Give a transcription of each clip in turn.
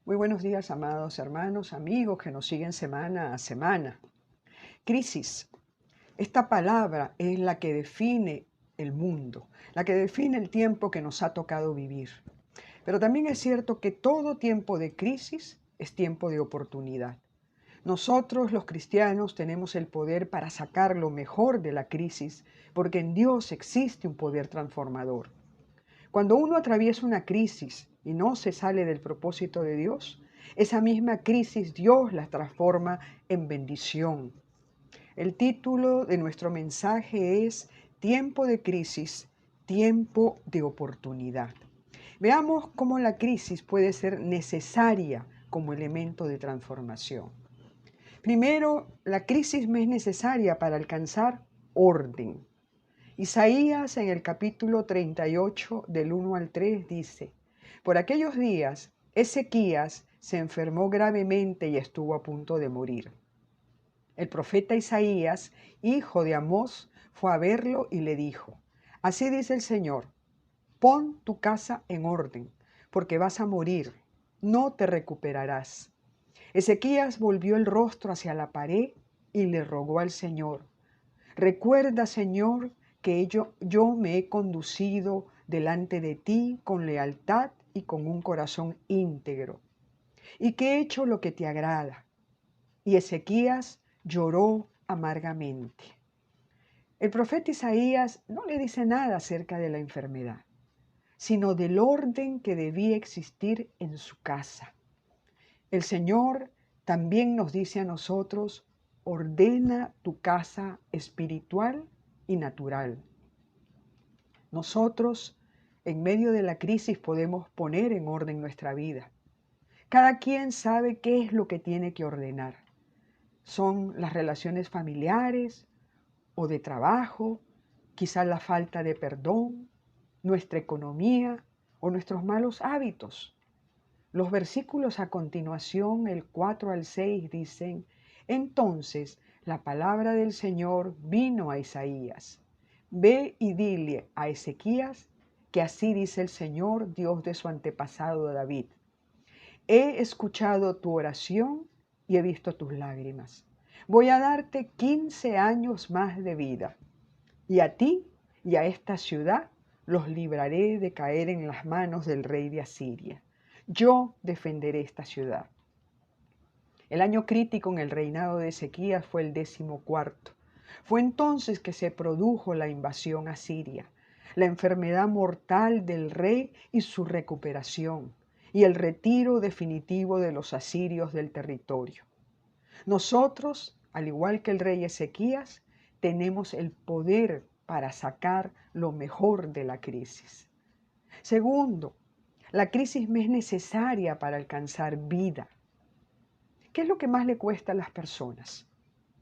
Muy buenos días, amados hermanos, amigos que nos siguen semana a semana. Crisis. Esta palabra es la que define el mundo, la que define el tiempo que nos ha tocado vivir. Pero también es cierto que todo tiempo de crisis es tiempo de oportunidad. Nosotros, los cristianos, tenemos el poder para sacar lo mejor de la crisis, porque en Dios existe un poder transformador. Cuando uno atraviesa una crisis y no se sale del propósito de Dios, esa misma crisis Dios la transforma en bendición. El título de nuestro mensaje es Tiempo de crisis, tiempo de oportunidad. Veamos cómo la crisis puede ser necesaria como elemento de transformación. Primero, la crisis me es necesaria para alcanzar orden. Isaías en el capítulo 38 del 1 al 3 dice, por aquellos días Ezequías se enfermó gravemente y estuvo a punto de morir. El profeta Isaías, hijo de Amós, fue a verlo y le dijo, así dice el Señor, pon tu casa en orden, porque vas a morir, no te recuperarás. Ezequías volvió el rostro hacia la pared y le rogó al Señor, recuerda, Señor, que yo me he conducido delante de ti con lealtad y con un corazón íntegro, y que he hecho lo que te agrada. Y Ezequías lloró amargamente. El profeta Isaías no le dice nada acerca de la enfermedad, sino del orden que debía existir en su casa. El Señor también nos dice a nosotros, ordena tu casa espiritual y natural. Nosotros, en medio de la crisis, podemos poner en orden nuestra vida. Cada quien sabe qué es lo que tiene que ordenar. Son las relaciones familiares o de trabajo, quizás la falta de perdón, nuestra economía o nuestros malos hábitos. Los versículos a continuación, el 4 al 6, dicen, entonces la palabra del Señor vino a Isaías. Ve y dile a Ezequías que así dice el Señor, Dios de su antepasado David. He escuchado tu oración y he visto tus lágrimas. Voy a darte 15 años más de vida, y a ti y a esta ciudad los libraré de caer en las manos del rey de Asiria. Yo defenderé esta ciudad. El año crítico en el reinado de Ezequías fue el 14º. Fue entonces que se produjo la invasión a Siria, la enfermedad mortal del rey y su recuperación, y el retiro definitivo de los asirios del territorio. Nosotros, al igual que el rey Ezequías, tenemos el poder para sacar lo mejor de la crisis. Segundo, la crisis me es necesaria para alcanzar vida. ¿Qué es lo que más le cuesta a las personas?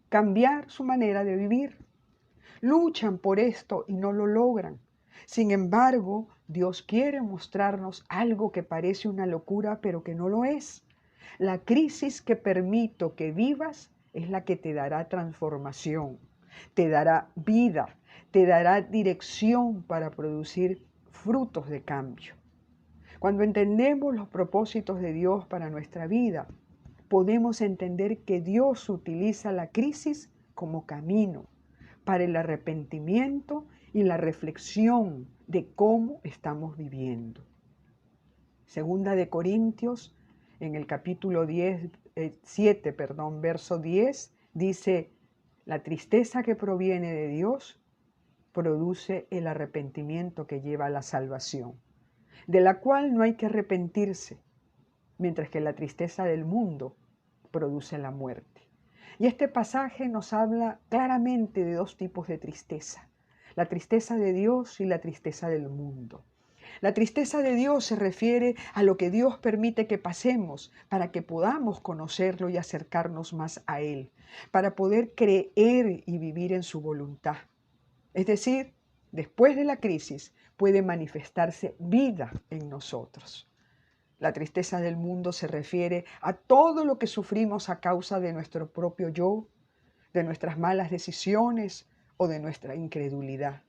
Cambiar su manera de vivir. Luchan por esto y no lo logran. Sin embargo, Dios quiere mostrarnos algo que parece una locura, pero que no lo es. La crisis que permito que vivas es la que te dará transformación, te dará vida, te dará dirección para producir frutos de cambio. Cuando entendemos los propósitos de Dios para nuestra vida, podemos entender que Dios utiliza la crisis como camino para el arrepentimiento y la reflexión de cómo estamos viviendo. Segunda de Corintios, en el capítulo 7, verso 10, dice, la tristeza que proviene de Dios produce el arrepentimiento que lleva a la salvación, de la cual no hay que arrepentirse, mientras que la tristeza del mundo produce la muerte. Y este pasaje nos habla claramente de dos tipos de tristeza, la tristeza de Dios y la tristeza del mundo. La tristeza de Dios se refiere a lo que Dios permite que pasemos para que podamos conocerlo y acercarnos más a Él, para poder creer y vivir en su voluntad. Es decir, después de la crisis puede manifestarse vida en nosotros. La tristeza del mundo se refiere a todo lo que sufrimos a causa de nuestro propio yo, de nuestras malas decisiones o de nuestra incredulidad.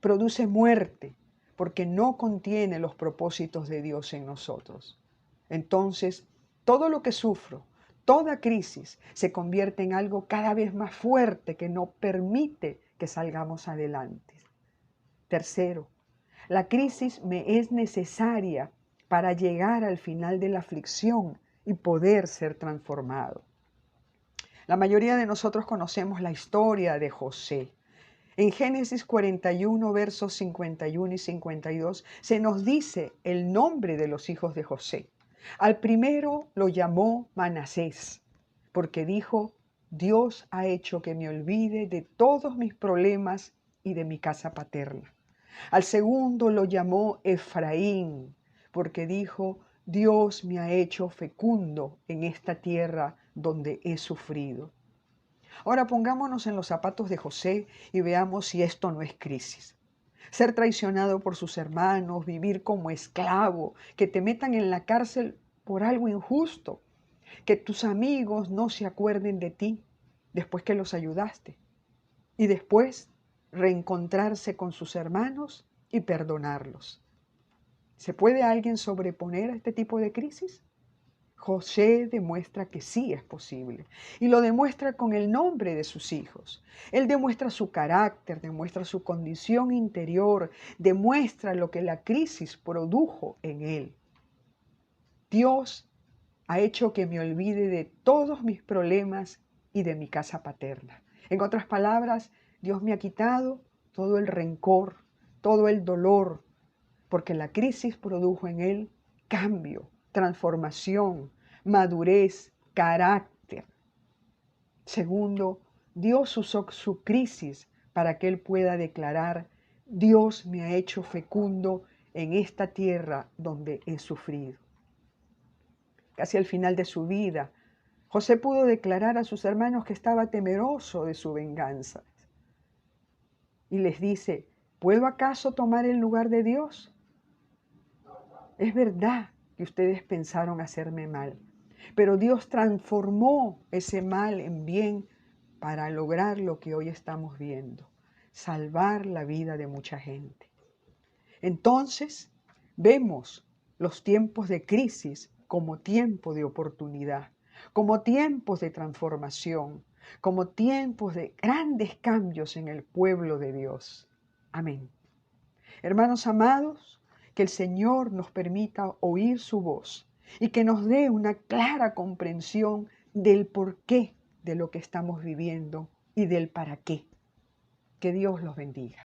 Produce muerte porque no contiene los propósitos de Dios en nosotros. Entonces, Todo lo que sufro, toda crisis se convierte en algo cada vez más fuerte que no permite que salgamos adelante. Tercero, la crisis me es necesaria para llegar al final de la aflicción y poder ser transformado. La mayoría de nosotros conocemos la historia de José. En Génesis 41, versos 51 y 52, se nos dice el nombre de los hijos de José. Al primero lo llamó Manasés, porque dijo, Dios ha hecho que me olvide de todos mis problemas y de mi casa paterna. Al segundo lo llamó Efraín, porque dijo, Dios me ha hecho fecundo en esta tierra donde he sufrido. Ahora pongámonos en los zapatos de José y veamos si esto no es crisis. Ser traicionado por sus hermanos, vivir como esclavo, que te metan en la cárcel por algo injusto, que tus amigos no se acuerden de ti después que los ayudaste y después reencontrarse con sus hermanos y perdonarlos. ¿Se puede alguien sobreponer a este tipo de crisis? José demuestra que sí es posible y lo demuestra con el nombre de sus hijos. Él demuestra su carácter, demuestra su condición interior, demuestra lo que la crisis produjo en él. Dios ha hecho que me olvide de todos mis problemas y de mi casa paterna. En otras palabras, Dios me ha quitado todo el rencor, todo el dolor, porque la crisis produjo en él cambio, transformación, madurez, carácter. Segundo, Dios usó su crisis para que él pueda declarar, Dios me ha hecho fecundo en esta tierra donde he sufrido. Casi al final de su vida, José pudo declarar a sus hermanos que estaba temeroso de su venganza. Y les dice, ¿puedo acaso tomar el lugar de Dios? Es verdad que ustedes pensaron hacerme mal, pero Dios transformó ese mal en bien para lograr lo que hoy estamos viendo, salvar la vida de mucha gente. Entonces, vemos los tiempos de crisis como tiempo de oportunidad, como tiempos de transformación, como tiempos de grandes cambios en el pueblo de Dios. Amén. Hermanos amados, que el Señor nos permita oír su voz y que nos dé una clara comprensión del porqué de lo que estamos viviendo y del para qué. Que Dios los bendiga.